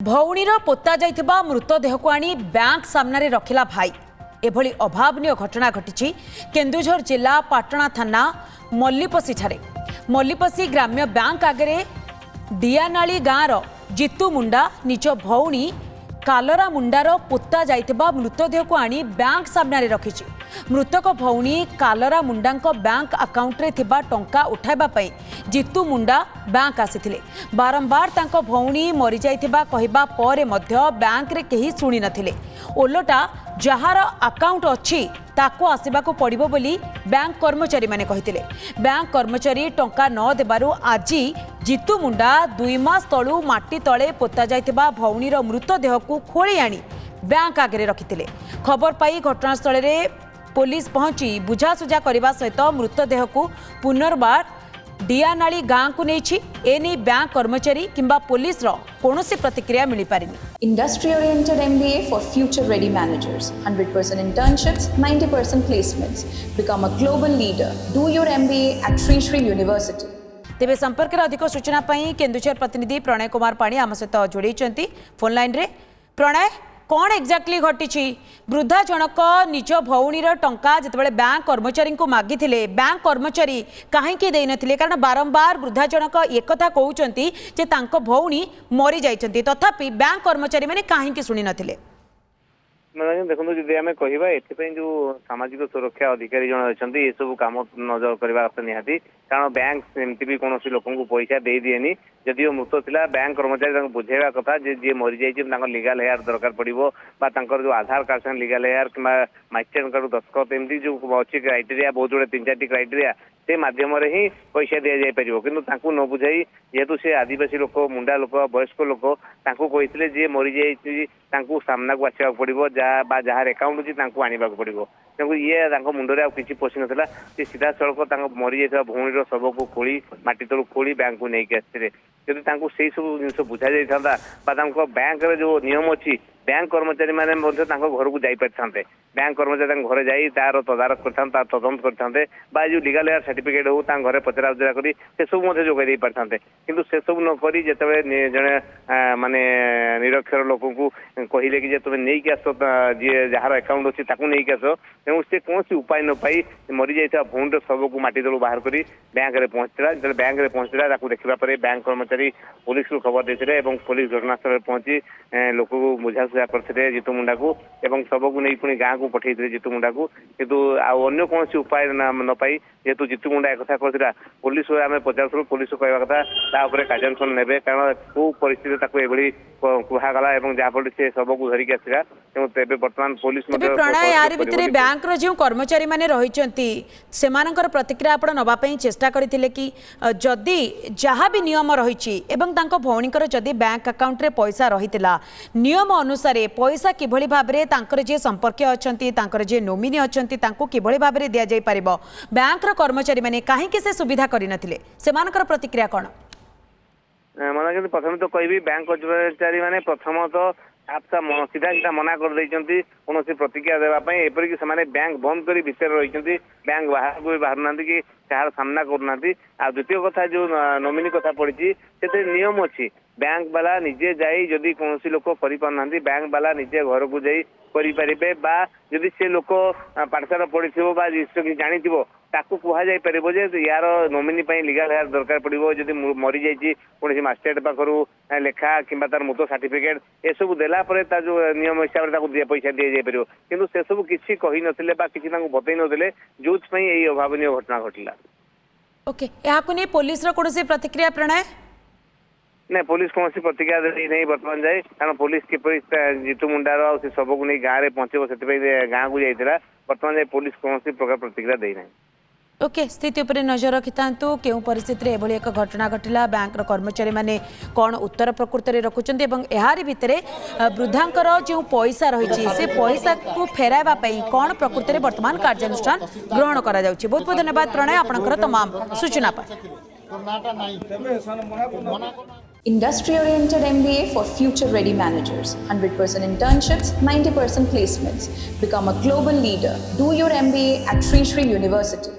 ଭଉଣୀର ପୋତା ଯାଇଥିବା ମୃତଦେହକୁ ଆଣି ବ୍ୟାଙ୍କ ସାମ୍ନାରେ ରଖିଲା ଭାଇ। ଏଭଳି ଅଭାବନୀୟ ଘଟଣା ଘଟିଛି କେନ୍ଦୁଝର ଜିଲ୍ଲା ପାଟଣା ଥାନା ମଲ୍ଲିପଷିଠାରେ। ମଲ୍ଲିପଷି ଗ୍ରାମ୍ୟ ବ୍ୟାଙ୍କ ଆଗରେ ଡିଆନାଳି ଗାଁର ଜିତୁ ମୁଣ୍ଡା ନିଜ ଭଉଣୀ କାଲରା ମୁଣ୍ଡାର ପୋତା ଯାଇଥିବା ମୃତଦେହକୁ ଆଣି ବ୍ୟାଙ୍କ ସାମ୍ନାରେ ରଖିଛି। ମୃତକ ଭଉଣୀ କାଲରା ମୁଣ୍ଡାଙ୍କ ବ୍ୟାଙ୍କ ଆକାଉଣ୍ଟରେ ଥିବା ଟଙ୍କା ଉଠାଇବା ପାଇଁ ଜିତୁ ମୁଣ୍ଡା ବ୍ୟାଙ୍କ ଆସିଥିଲେ। ବାରମ୍ବାର ତାଙ୍କ ଭଉଣୀ ମରିଯାଇଥିବା କହିବା ପରେ ମଧ୍ୟ ବ୍ୟାଙ୍କରେ କେହି ଶୁଣି ନଥିଲେ। ଓଲଟା ଯାହାର ଆକାଉଣ୍ଟ ଅଛି ତାକୁ ଆସିବାକୁ ପଡ଼ିବ ବୋଲି ବ୍ୟାଙ୍କ କର୍ମଚାରୀ ମାନେ କହିଥିଲେ। ବ୍ୟାଙ୍କ କର୍ମଚାରୀ ଟଙ୍କା ନ ଦେବାରୁ ଆଜି ଜିତୁ ମୁଣ୍ଡା 2 ମାସ ତଳୁ ମାଟି ତଳେ ପୋତା ଯାଇଥିବା ଭଉଣୀର ମୃତଦେହକୁ ଖୋଳି ଆଣି ବ୍ୟାଙ୍କ ଆଗରେ ରଖିଥିଲେ। ଖବର ପାଇ ଘଟଣାସ୍ଥଳରେ पुलिस पहुंची बुझासुझा करने सहित मृतदेह को पुनर्बार डियानाली गांव को नहीं एने बैंक कर्मचारी किंबा पुलिस कौनसी प्रतिक्रिया मिल पारिनी। Industry oriented MBA for future ready managers, 100% internships, 90% placements. Become a global leader. Do your MBA at Sri Sri University. तेबे संपर्क में अधिक सूचना पाई केन्दुझर प्रतिनिधि प्रणय कुमार पाणी आम सहित जोड़ी फोन लाइन रे। प्रणय, कौन एक्जाक्टली घटी? वृद्धा जनक निज भौणीर टंका जितेबाला बैंक कर्मचारी को मागी बैंक कर्मचारी कहीं दे नथिले, कारण बारंबार वृद्धा जनक एक कथा कहउचंती जे तांको भौणी मरी जाइछंती, तथापि बैंक कर्मचारी माने कहीं शुणी नथिले। देखो जी आम कह जो सामाजिक सुरक्षा अधिकारी जन अच्छा ये सब कम नजर करवा निहाती, कारण बैंक एमती भी कौन लोक पैसा दे दिए जदिव मृत था बैंक कर्मचारी बुझेगा कथा जी मरी जाइए लीगल हेयर दरकार पड़ो जो आधार कार्ड से लीगल हेयर कि माइस्टेन कार्ड दस्खत एमती जो अच्छी क्राइटेरिया बहुत गुड़े 3-4 क्राइटेरिया से माध्यम ही पैसा दि जापर कि न बुझाई जेहेतु से आदिवासी लोक मुंडा लोक वयस्क लोक कहते जी मरी जाइए सामना को आसवाक पड़ो जहाँ अकाउंट अच्छी आने पड़ो तेणु ये मुंडे आ कि पशि नाला सीधा सड़क मरी जाता भौणीर शव को खोली माटी तलू खोली बैंक को लेकिन आसते जदि से सब जिन बुझा जाता बैंक जो नियम अच्छी बैंक कर्मचारी मैंने घर को जाते बैंक कर्मचारी घर जा तार तदारख करते तदंत करते जो लीगल हेयर सर्टिफिकेट हो घर पचरा उचरा कर सब जोगाई पारते कि से सब नक जिते जड़े माने निरक्षर लोक को कहले कि तुम नहीं आस जी जार अकाउंट अच्छी नहीं आस तेणु से कौन उपाय न पाई मरी जाता भौणीर शव को माटी तलू बाहर कर बैंक में पहुंचला। जो बैंक में पहुंचला देखा बैंक कर्मचारी पुलिस को खबर देते पुलिस घटनास्थल पहुंची लोक को बुझासुझा करते जितु मुंडा को शव को नहीं पुणी गाँव को पठे जितु मुंडा को किंतु अन्य कौन उपाय न पाई जेहेतु जितु मुंडा एक कथा कहता पुलिस आम पचारू पुलिस कहवा कथा कार्यानुष्ठान ने कारण कौ परिस्थिति कहगला जहाँफल से शव को धरिकी आसला तेज बर्तमान पुलिस प्रणय यार भितर बैंक जो कर्मचारी माने रहिचंती सेमानकर प्रतिक्रिया आपण नबापई चेष्टा करथिले कि जदि जहाँ भी नियम रही एवं तांको भौणीकर जदि बैंक अकाउंट रे पैसा रहितिला नियम अनुसार पैसा किभली भाबरे तांकर जे संपर्क अछंती तांकर जे नोमिनी अछंती तांको किभली भाबरे दिया जाय परिबो बैंक कर्मचारी माने काहे कि से सुविधा करि नथिले सेमानकर प्रतिक्रिया कोन? मन प्रथम तो कहबी बैंक कर्मचारी मैंने प्रथम तो आपसा सीधा सीधा मना कर देइचंती कौन प्रतिक्रिया देवाई एपरिक से बैंक बंद कर भितर रही बैंक बाहर को भी बाहर ना कि कार सामना करना। आ द्वितीय कथा जो नॉमिनी कथा पड़ी से नियम अच्छी बैंक वाला निजे जाई जदि कौन लोक करना बैंक वाला निजे घर को जाई करें जदि से लोक पाठशाला पढ़ी जानी ताकू कहुई पार यार नॉमिनी लीगल हेयर दरकार पड़ो जदि मरी जाइए कौन मास्टेट पाखु लेखा कि तार मृत सर्टिफिकेट ए सब देलापर जो नियम हिसाब से पैसा दि जापर कि से सब किसी कही नथिले किसी बतई नथिले जो यही अभावनीय घटना घटला। ओके याकु नहीं पुलिस रो कोनोसी प्रतिक्रिया प्रणय? नहीं पुलिस कौन प्रतिक्रिया नहीं बर्तमान जाए कारण पुलिस किपर जितु मुंडार से शव को नहीं गाँव में पहुंचो से गाँव को जाता बर्तमान जाए पुलिस कौन प्रकार प्रतिक्रिया देना। ओके स्थिति उपर नजर रखि क्यों परिस्थिति एभली एक घटना घटिला बैंक कर्मचारी माने कौन उत्तर प्रकृत में रखुंट यार भितर वृद्धांकर जो पैसा रही से पैसा को फेराइबा कौन प्रकृत में वर्तमान कार्यानुष्ठान ग्रहण करा जाउछि। बहुत बहुत धन्यवाद प्रणय आपनकर तमाम सूचना पर। Industry oriented MBA for future ready managers, 100% internships, 90% placements. Become a global leader. Do your MBA at Sri Sri University.